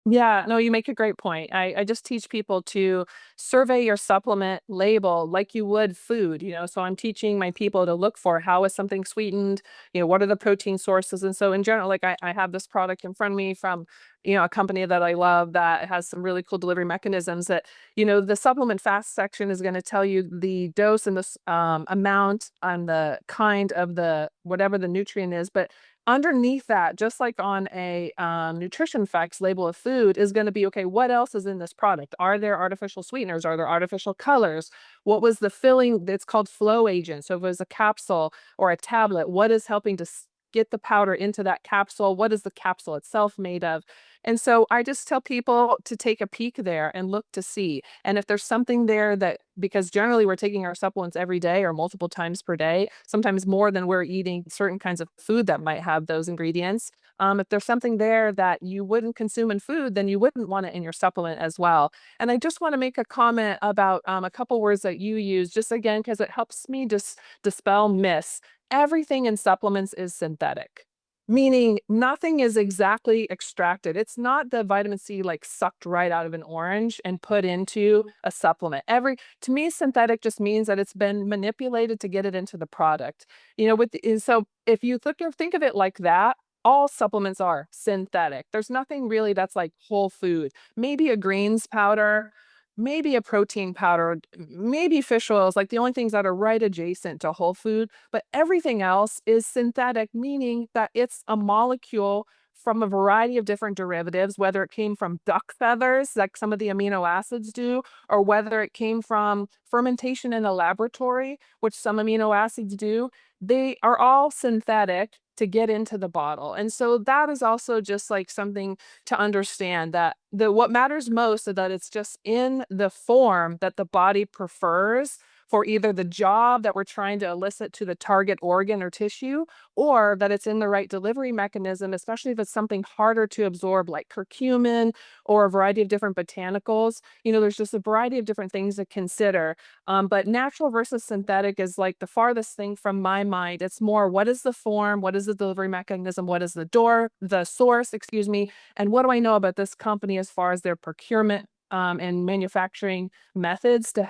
Yeah, no, you make a great point. I just teach people to survey your supplement label like you would food, So I'm teaching my people to look for how is something sweetened, what are the protein sources. And so in general, like I have this product in front of me from, a company that I love that has some really cool delivery mechanisms that, the supplement fast section is going to tell you the dose and the amount and the kind of the whatever the nutrient is. But underneath that, just like on a nutrition facts label of food, is going to be okay, what else is in this product? Are there artificial sweeteners? Are there artificial colors? What was the filling? That's called flow agent. So if it was a capsule or a tablet, what is helping to get the powder into that capsule? What is the capsule itself made of? And so I just tell people to take a peek there and look to see. And if there's something there that, because generally we're taking our supplements every day or multiple times per day, sometimes more than we're eating certain kinds of food that might have those ingredients. If there's something there that you wouldn't consume in food, then you wouldn't want it in your supplement as well. And I just want to make a comment about a couple words that you use, just again, because it helps me just dispel myths. Everything in supplements is synthetic. Meaning nothing is exactly extracted. It's not the vitamin C like sucked right out of an orange and put into a supplement. To me, synthetic just means that it's been manipulated to get it into the product. So if you think of it like that, all supplements are synthetic. There's nothing really that's like whole food. Maybe a greens powder, maybe a protein powder, maybe fish oils, like the only things that are right adjacent to whole food, but everything else is synthetic, meaning that it's a molecule from a variety of different derivatives, whether it came from duck feathers, like some of the amino acids do, or whether it came from fermentation in a laboratory, which some amino acids do. They are all synthetic to get into the bottle. And so that is also just like something to understand, that what matters most is that it's just in the form that the body prefers for either the job that we're trying to elicit to the target organ or tissue, or that it's in the right delivery mechanism, especially if it's something harder to absorb like curcumin or a variety of different botanicals. There's just a variety of different things to consider. But natural versus synthetic is like the farthest thing from my mind. It's more, what is the form? What is the delivery mechanism? What is the source, excuse me? And what do I know about this company as far as their procurement and manufacturing methods to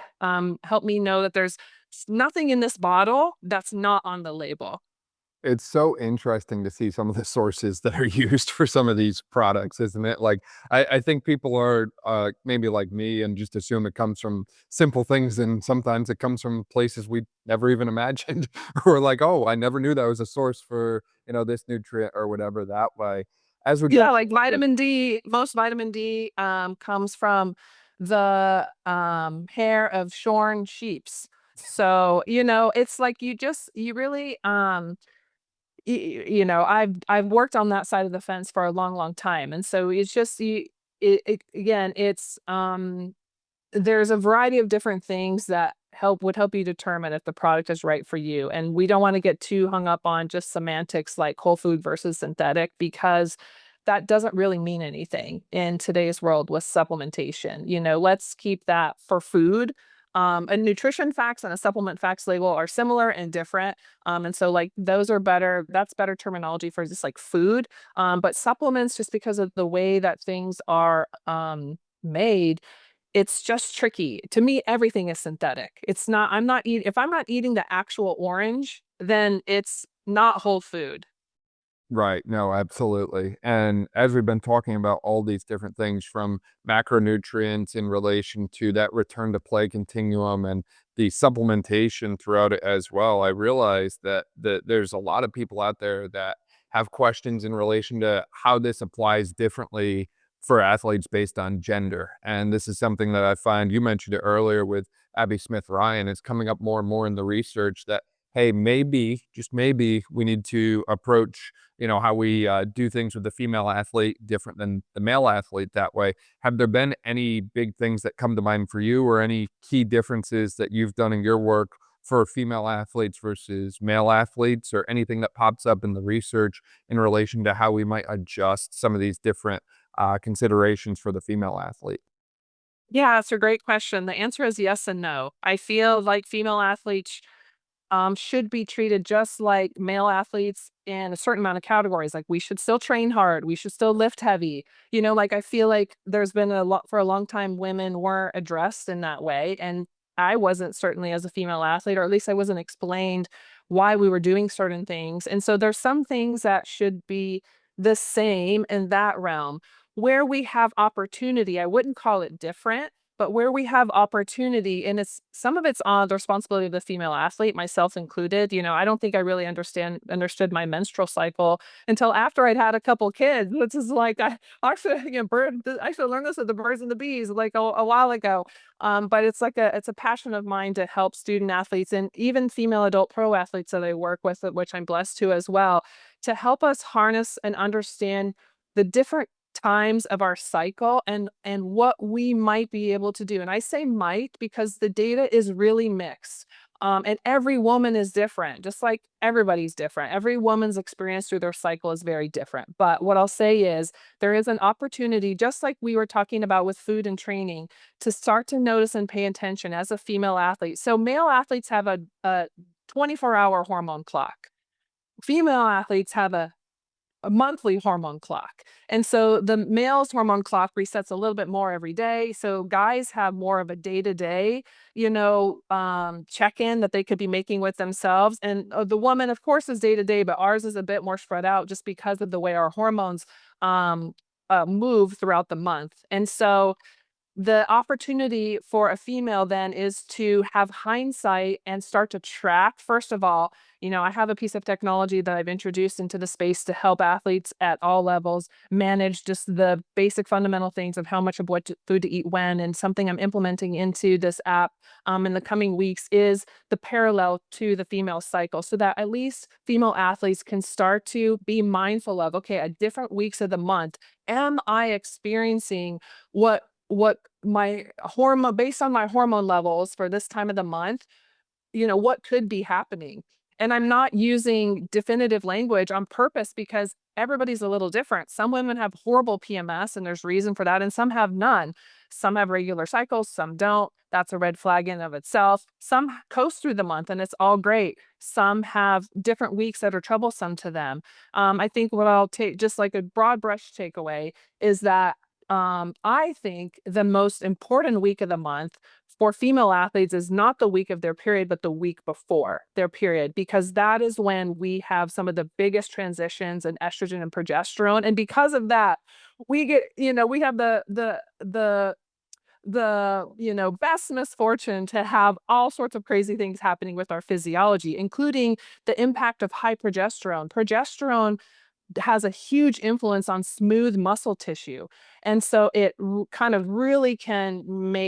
help me know that there's nothing in this bottle that's not on the label? It's so interesting to see some of the sources that are used for some of these products, isn't it? Like, I think people are, maybe like me and just assume it comes from simple things, and sometimes it comes from places we never even imagined. Or like, "Oh, I never knew that was a source for, this nutrient," or whatever that way. As we Yeah, get like vitamin D, most vitamin D comes from the hair of shorn sheeps. So, it's like you really I've worked on that side of the fence for a long, long time. And so it's just again, it's there's a variety of different things that would help you determine if the product is right for you. And we don't want to get too hung up on just semantics like whole food versus synthetic, because that doesn't really mean anything in today's world with supplementation. Let's keep that for food. A nutrition facts and a supplement facts label are similar and different. And so like those are better, that's better terminology for just like food. But supplements, just because of the way that things are made, it's just tricky. To me, everything is synthetic. It's not I'm not eating If I'm not eating the actual orange, then it's not whole food. Right. No, absolutely. And as we've been talking about all these different things from macronutrients in relation to that return to play continuum and the supplementation throughout it as well, I realized that there's a lot of people out there that have questions in relation to how this applies differently for athletes based on gender. And this is something that I find, you mentioned it earlier with Abby Smith Ryan, is coming up more and more in the research that, hey, maybe, just maybe, we need to approach how we do things with the female athlete different than the male athlete that way. Have there been any big things that come to mind for you, or any key differences that you've done in your work for female athletes versus male athletes, or anything that pops up in the research in relation to how we might adjust some of these different considerations for the female athlete? Yeah, it's a great question. The answer is yes and no. I feel like female athletes should be treated just like male athletes in a certain amount of categories. Like we should still train hard, we should still lift heavy. Like I feel like there's been a lot for a long time women weren't addressed in that way. And I wasn't certainly as a female athlete, or at least I wasn't explained why we were doing certain things. And so there's some things that should be the same in that realm. Where we have opportunity, I wouldn't call it different, but where we have opportunity, and it's some of it's on the responsibility of the female athlete, myself included. I don't think I really understood my menstrual cycle until after I'd had a couple kids. Which is like I should, I should learn this at the birds and the bees like a while ago. But it's a passion of mine to help student athletes and even female adult pro athletes that I work with, which I'm blessed to as well, to help us harness and understand the different times of our cycle and what we might be able to do. And I say might because the data is really mixed. And every woman is different, just like everybody's different. Every woman's experience through their cycle is very different. But what I'll say is there is an opportunity, just like we were talking about with food and training, to start to notice and pay attention as a female athlete. So male athletes have a 24-hour hormone clock. Female athletes have a monthly hormone clock. And so the male's hormone clock resets a little bit more every day. So guys have more of a day-to-day, check-in that they could be making with themselves. And the woman, of course, is day-to-day, but ours is a bit more spread out just because of the way our hormones um, move throughout the month. And so the opportunity for a female then is to have hindsight and start to track. First of all, I have a piece of technology that I've introduced into the space to help athletes at all levels manage just the basic fundamental things of how much of food to eat when. And something I'm implementing into this app in the coming weeks is the parallel to the female cycle, so that at least female athletes can start to be mindful of, okay, at different weeks of the month, am I experiencing what my hormone based on my hormone levels for this time of the month, what could be happening. And I'm not using definitive language on purpose because everybody's a little different. Some women have horrible PMS and there's reason for that, and some have none. Some have regular cycles, some don't. That's a red flag in of itself. Some coast through the month and it's all great. Some have different weeks that are troublesome to them. I think what I'll take, just like a broad brush takeaway, is that I think the most important week of the month for female athletes is not the week of their period, but the week before their period, because that is when we have some of the biggest transitions in estrogen and progesterone. And because of that, we get, we have the best misfortune to have all sorts of crazy things happening with our physiology, including the impact of high progesterone. Progesterone has a huge influence on smooth muscle tissue. And so it kind of really can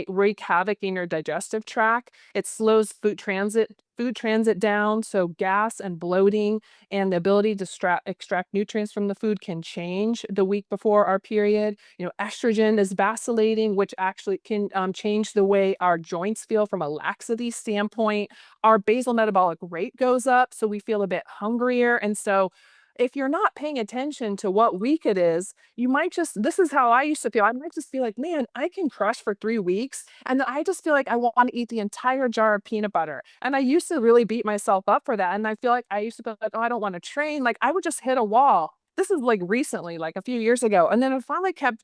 wreak havoc in your digestive tract. It slows food transit down. So gas and bloating and the ability to extract nutrients from the food can change the week before our period. Estrogen is vacillating, which actually can change the way our joints feel from a laxity standpoint. Our basal metabolic rate goes up, so we feel a bit hungrier. And so if you're not paying attention to what week it is, you might just, this is how I used to feel. I might just feel like, man, I can crush for 3 weeks. And then I just feel like I want to eat the entire jar of peanut butter. And I used to really beat myself up for that. And I feel like I used to be like, oh, I don't want to train. Like I would just hit a wall. This is like recently, like a few years ago. And then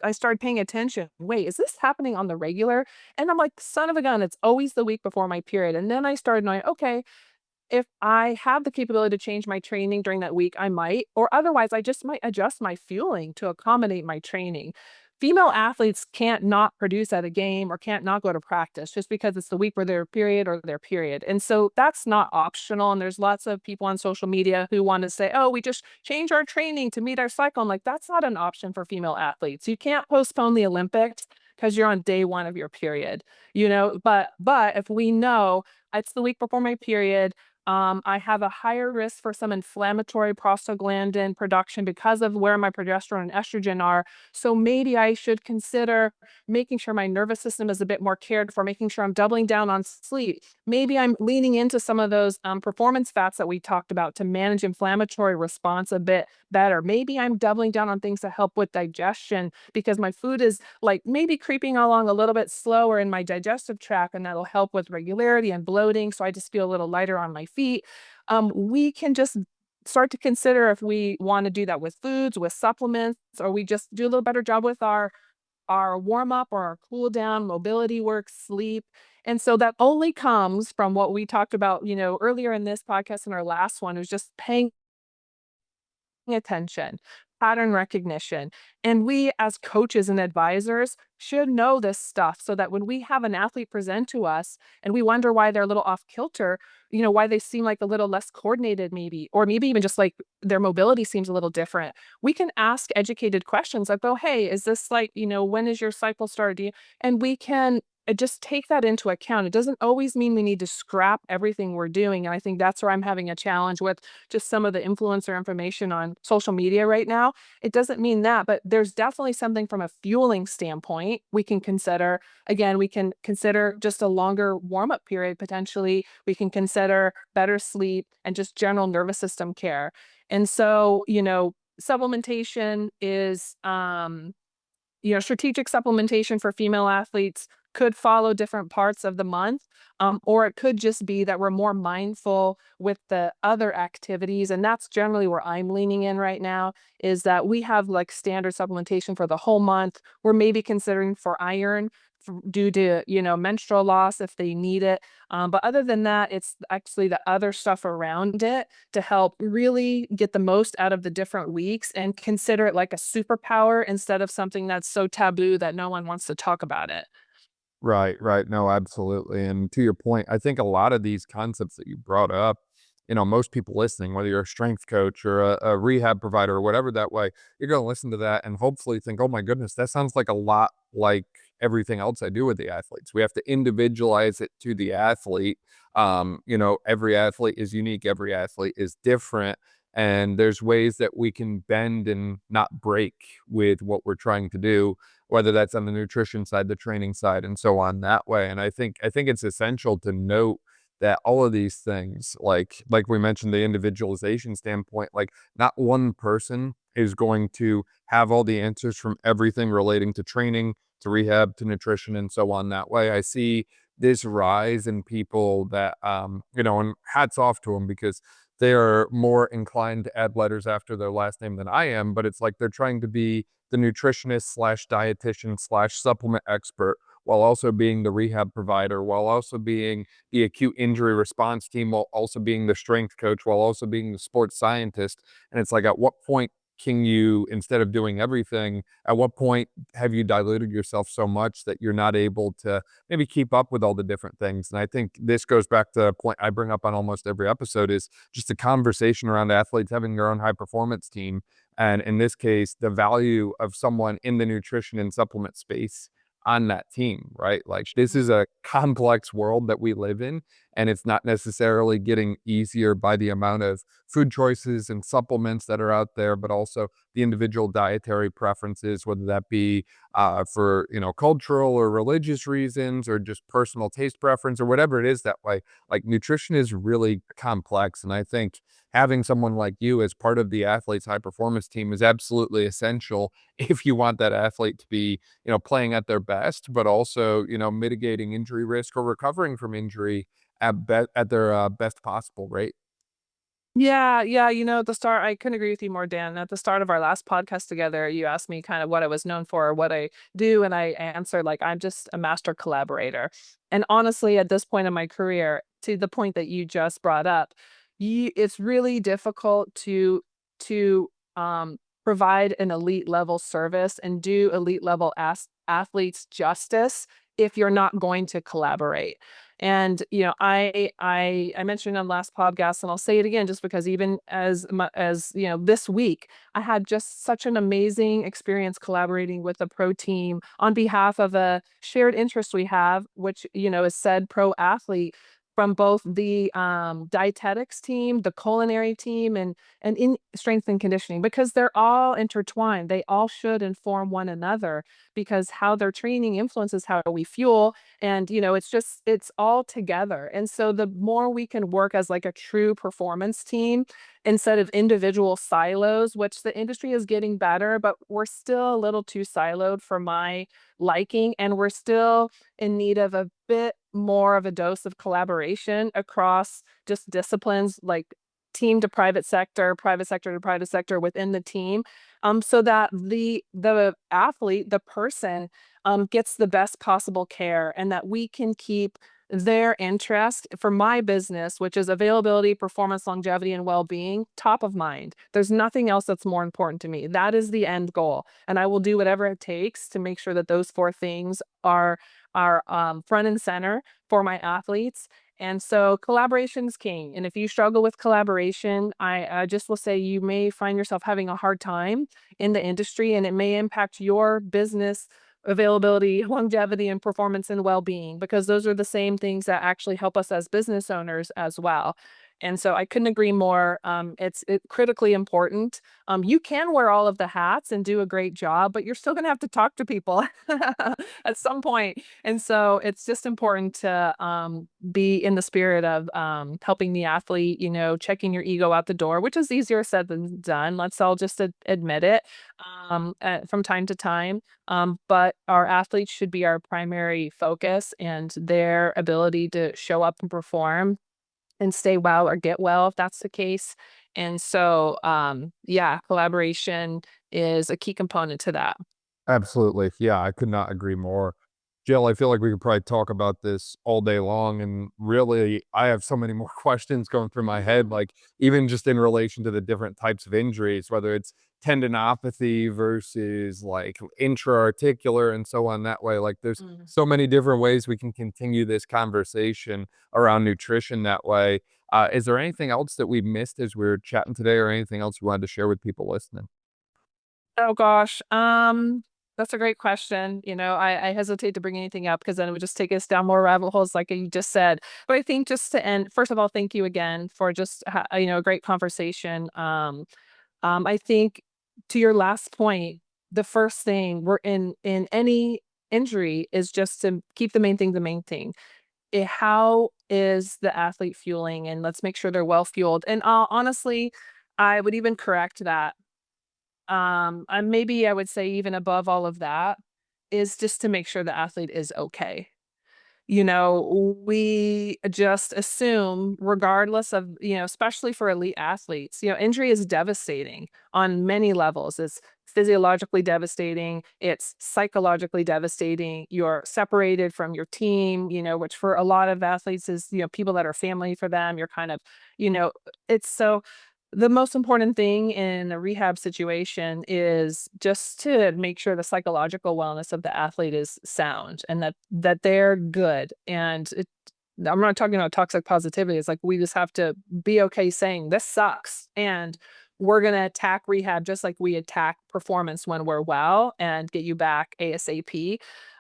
I started paying attention. Wait, is this happening on the regular? And I'm like, son of a gun, it's always the week before my period. And then I started knowing, okay, if I have the capability to change my training during that week, I might, or otherwise I just might adjust my fueling to accommodate my training. Female athletes can't not produce at a game or can't not go to practice just because it's the week where their period or their period. And so that's not optional. And there's lots of people on social media who want to say, oh, we just change our training to meet our cycle. I'm like, that's not an option for female athletes. You can't postpone the Olympics because you're on day one of your period, but if we know it's the week before my period, I have a higher risk for some inflammatory prostaglandin production because of where my progesterone and estrogen are. So maybe I should consider making sure my nervous system is a bit more cared for, making sure I'm doubling down on sleep. Maybe I'm leaning into some of those performance fats that we talked about to manage inflammatory response a bit better. Maybe I'm doubling down on things to help with digestion because my food is like maybe creeping along a little bit slower in my digestive tract, and that'll help with regularity and bloating. So I just feel a little lighter on my feet, we can just start to consider if we want to do that with foods, with supplements, or we just do a little better job with our warm up or our cool down, mobility work, sleep. And so that only comes from what we talked about, earlier in this podcast and our last one was just paying attention, pattern recognition. And we, as coaches and advisors, should know this stuff so that when we have an athlete present to us and we wonder why they're a little off kilter, why they seem like a little less coordinated, maybe, or maybe even just like their mobility seems a little different, we can ask educated questions like, oh, hey, is this like, when is your cycle start? And we can just take that into account. It doesn't always mean we need to scrap everything we're doing. And I think that's where I'm having a challenge with just some of the influencer information on social media right now. It doesn't mean that, but there's definitely something from a fueling standpoint we can consider. Again, we can consider just a longer warm up period potentially. We can consider better sleep and just general nervous system care. And so, supplementation is strategic supplementation for female athletes could follow different parts of the month, or it could just be that we're more mindful with the other activities. And that's generally where I'm leaning in right now is that we have like standard supplementation for the whole month. We're maybe considering for iron due to, menstrual loss if they need it. But other than that, it's actually the other stuff around it to help really get the most out of the different weeks and consider it like a superpower instead of something that's so taboo that no one wants to talk about it. Right, right. No, absolutely. And to your point, I think a lot of these concepts that you brought up, most people listening, whether you're a strength coach or a rehab provider or whatever that way, you're going to listen to that and hopefully think, oh my goodness, that sounds like a lot like everything else I do with the athletes. We have to individualize it to the athlete. Every athlete is unique, every athlete is different. And there's ways that we can bend and not break with what we're trying to do, whether that's on the nutrition side, the training side, and so on that way. And I think it's essential to note that all of these things, like we mentioned, the individualization standpoint, like not one person is going to have all the answers from everything relating to training, to rehab, to nutrition, and so on that way. I see this rise in people that, and hats off to them because they are more inclined to add letters after their last name than I am, but it's like they're trying to be the nutritionist slash dietitian slash supplement expert while also being the rehab provider, while also being the acute injury response team, while also being the strength coach, while also being the sports scientist. And it's like, at what point can you, instead of doing everything, at what point have you diluted yourself so much that you're not able to maybe keep up with all the different things? And I think this goes back to a point I bring up on almost every episode is just a conversation around athletes having their own high performance team, and in this case, the value of someone in the nutrition and supplement space on that team, right? Like, this is a complex world that we live in, and it's not necessarily getting easier by the amount of food choices and supplements that are out there, but also the individual dietary preferences, whether that be for, cultural or religious reasons or just personal taste preference or whatever it is that way. Like, nutrition is really complex. And I think having someone like you as part of the athlete's high performance team is absolutely essential if you want that athlete to be, playing at their best, but also, mitigating injury risk or recovering from injury at their best possible rate. Yeah, yeah, at the start, I couldn't agree with you more, Dan. At the start of our last podcast together, you asked me kind of what I was known for, or what I do, and I answered like I'm just a master collaborator. And honestly, at this point in my career, to the point that you just brought up, it's really difficult to provide an elite level service and do elite level athletes justice if you're not going to collaborate. And, I mentioned on last podcast, and I'll say it again, just because even as this week, I had just such an amazing experience collaborating with a pro team on behalf of a shared interest we have, which is said pro athlete from both the dietetics team, the culinary team, and in strength and conditioning, because they're all intertwined. They all should inform one another because how they're training influences how we fuel, and it's all together. And so the more we can work as like a true performance team instead of individual silos, which the industry is getting better, but we're still a little too siloed for my liking, and we're still in need of a bit more of a dose of collaboration across just disciplines like team to private sector to private sector within the team, so that the athlete, the person, gets the best possible care, and that we can keep their interest for my business, which is availability, performance, longevity, and well-being, top of mind. There's nothing else that's more important to me. That is the end goal, and I will do whatever it takes to make sure that those four things are front and center for my athletes. And so collaboration is king. And if you struggle with collaboration, I just will say you may find yourself having a hard time in the industry, and it may impact your business availability, longevity, and performance and well-being, because those are the same things that actually help us as business owners as well. And so I couldn't agree more. It's critically important. You can wear all of the hats and do a great job, but you're still going to have to talk to people at some point. And so it's just important to be in the spirit of helping the athlete, checking your ego out the door, which is easier said than done. Let's all just admit it from time to time. But our athletes should be our primary focus, and their ability to show up and perform and stay well or get well if that's the case. And so, yeah, collaboration is a key component to that. Absolutely. Yeah, I could not agree more. Jill, I feel like we could probably talk about this all day long. And really, I have so many more questions going through my head, like even just in relation to the different types of injuries, whether it's tendinopathy versus like intra-articular and so on that way. Like there's Mm. so many different ways we can continue this conversation around nutrition that way. Is there anything else that we missed as we were chatting today or anything else you wanted to share with people listening? Oh gosh, that's a great question. I hesitate to bring anything up because then it would just take us down more rabbit holes, like you just said. But I think just to end, first of all, thank you again for just a great conversation. I think to your last point, the first thing we're in any injury is just to keep the main thing. How is the athlete fueling? And let's make sure they're well fueled. And honestly, I would even correct that, and maybe I would say even above all of that is just to make sure the athlete is okay. We just assume, regardless of, especially for elite athletes, injury is devastating on many levels. It's physiologically devastating, it's psychologically devastating. You're separated from your team, which for a lot of athletes is, people that are family for them. You're kind of, you know, it's so the most important thing in a rehab situation is just to make sure the psychological wellness of the athlete is sound and that they're good. And I'm not talking about toxic positivity. It's like we just have to be okay saying this sucks, and we're gonna attack rehab just like we attack performance when we're well and get you back ASAP.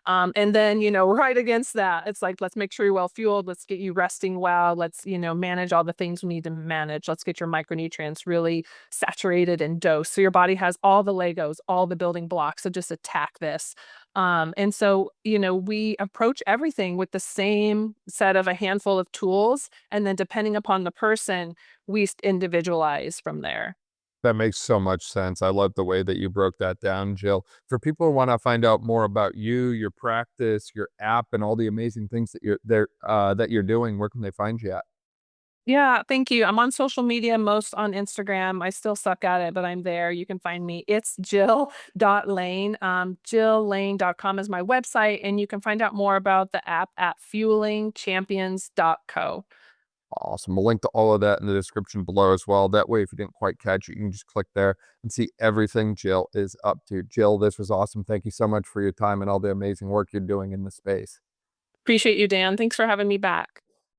And then, right against that, it's like, let's make sure you're well fueled. Let's get you resting well. Let's, manage all the things we need to manage. Let's get your micronutrients really saturated and dosed. So your body has all the Legos, all the building blocks. So just attack this. And so, we approach everything with the same set of a handful of tools. And then depending upon the person, we individualize from there. That makes so much sense. I love the way that you broke that down, Jill. For people who wanna find out more about you, your practice, your app, and all the amazing things that you're doing, where can they find you at? Yeah, thank you. I'm on social media, most on Instagram. I still suck at it, but I'm there. You can find me. It's jill.lane. Jilllane.com is my website, and you can find out more about the app at fuelingchampions.co. Awesome. We'll link to all of that in the description below as well. That way, if you didn't quite catch it, you can just click there and see everything Jill is up to. Jill, this was awesome. Thank you so much for your time and all the amazing work you're doing in the space. Appreciate you, Dan. Thanks for having me back.